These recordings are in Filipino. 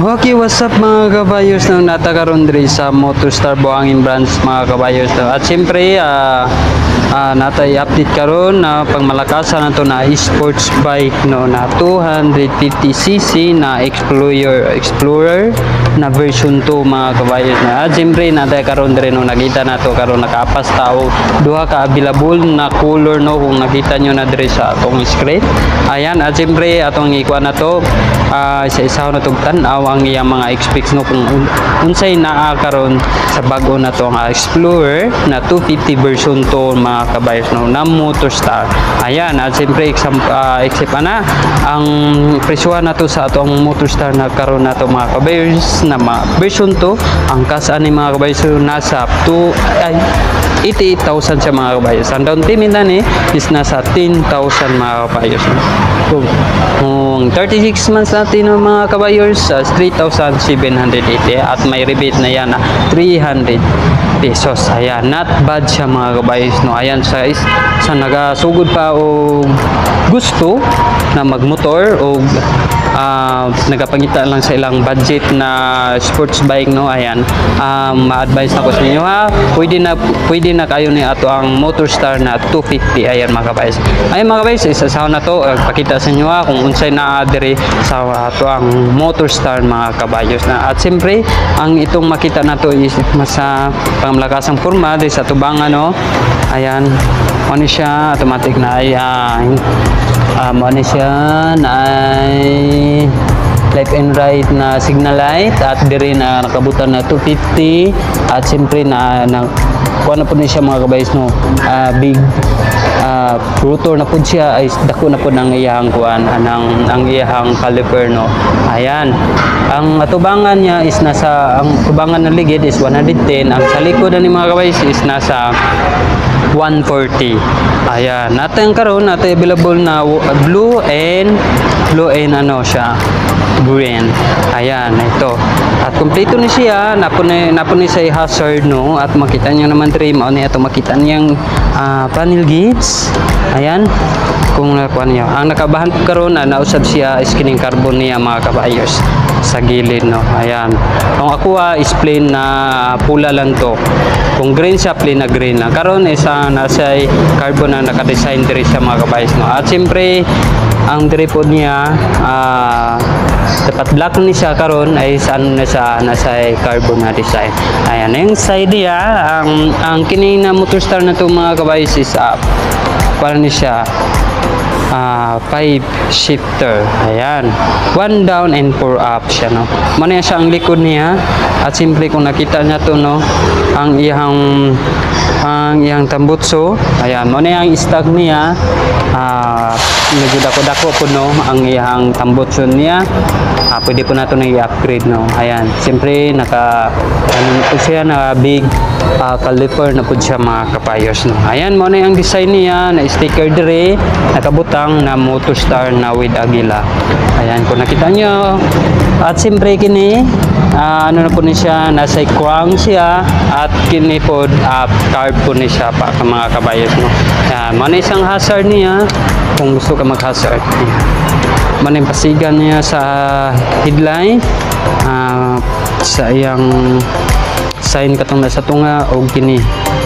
Okay, what's up mga kabayos na natakaroon diri sa Motorstar Buhangin Branch mga kabayos. At siyempre, natay update karon na pangmalakasan nato na sports bike no na 250cc na Explorer na version 2 mga kabayos na. At siyempre, natay karon diri no nakita nato karon nakaapas tao duha ka available na color no kung nakita nyo na diri sa atong screen. Ayan, at siyempre atong ikuha na to isa-isa na tong tan-aw ang iyang mga specs no kung unsay naa karon sa bag-o na to ang Explorer na 250 version 2 mga kabayos no na Motorstar. Ayan, at siyempre except na ang presyohan na to sa atong Motorstar na karon na to mga kabayos na version 2 ang kasaan ni mga kabayos nasa 88,000 sa mga kabayos. Ang down payment na ni is nasa 10,000 mga kabayos. Kung 36 months natin ng mga kabayos, 3,780 at may rebate na yan na 300 pesos. Ayan, not bad siya mga kabayos. No? Ayan, sa nagasugod pa o gusto na magmotor o nagapangita lang sa ilang budget na sports bike no, ayan, ma-advise na ko sa inyo ha, pwede na kayo ni ato ang Motorstar na 250. Ayan mga kabayos. Ayan mga kabayos, isasaw na to pakita sa inyo ha kung unsay na diri sa ato ang Motorstar mga kabayos na. At siyempre ang itong makita na to is masa pangmalakasang forma diri sa tubangan no. Ayan, ano siya automatic na ay ano siya na ay left and right na signal light at diri na nakabutan na 250 at siyempre na kuha na po niya mga kabayos no, big rotor na po siya ay dako na po ng iyang kuan ang iyang caliper no. Ayan, ang atubangan niya is nasa ang tubangan na ligid is 110, ang sa likod ni mga kabayos is nasa 140. Ayan, natin karon natin available na blue and ano siya, green. Ayan, ito. At kompleto ni siya, napuni sa hazard no at makita niyo naman diri mao ni ato makita niyang panel gauge. Ayan, kung nakuha niyo. Ang nakabahan karon na nausab siya skinning carbon niya mga kabayos sa gilid no. Ayan. Kung aqua is plain na pula lang to. Kung green siya plain na green lang. Karon isa nasa carbon na naka-design diri sa mga kabayos no. At siyempre ang diri po niya dapat black ni siya karon ay saan nasa carbon na design. Ayan, yung side niya ang kini na Motorstar na to mga kabayos is para ni siya 5 shifter. Ayan, 1 down and 4 up siya no. Muna siya ang likod niya at simple kung nakita niya to no ang iyang tambutso. Ayan, muna ang stock niya medyo dako-dako po no ang iyang tambutso niya. Pwede po nato na i-upgrade no. Ayan, siyempre siya na big caliper na po siya mga kapayos no. Ayan, muna ang design niya na sticker dire nakabutang na Motorstar na with Agila. Ayan, kung nakita nyo at siyempre kini ano na po ni siya nasa crank siya at kini po carb po ni siya pa mga kabayos no. Ayan, muna isang hazard niya kung gusto ka mag-hazard. Maning pasigan niya sa headlight sa iyang sign katong nasa tunga o kini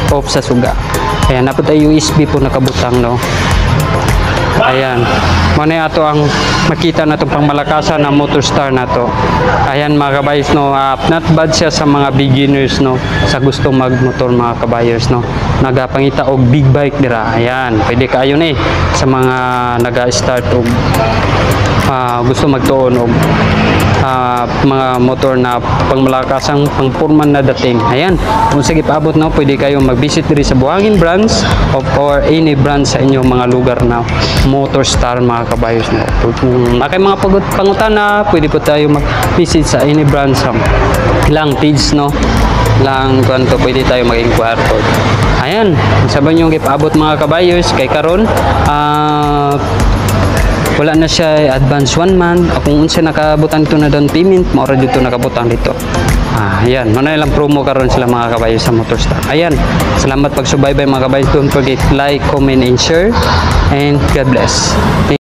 off sa suga. Ayan, napot ay USB po nakabutang no. Ayan, muna ato ang makita na itong pangmalakasan ng Motorstar na to. Ayan mga kabayos no, not bad siya sa mga beginners no, sa gustong magmotor mga kabayos no, nagapangita og big bike dira. Ayan, pwede kayo ni sa mga naga-start og gusto magtuon og mga motor na pangmalakasang pangpurman na dating. Ayan, kung sige paabot na pwede kayo mag-visit diri sa Buhangin Branch or any branch sa inyong mga lugar na Motorstar mga kabayos no. Kung akay mga pangutana pwede po tayo mag-visit sa any branch lang page no lang kanto pwede tayo mag-inquire po. Ayan, saban yung ipaabot mga kabayos kay karon wala na siya advance 1 month. Kung unsa nakabutan dito na down payment, maura dito nakabutan dito. Ayan, muna lang promo karon sila mga kabayos sa Motorstar. Ayan, salamat pagsubaybay mga kabayos. Don't forget like, comment, and share. And God bless.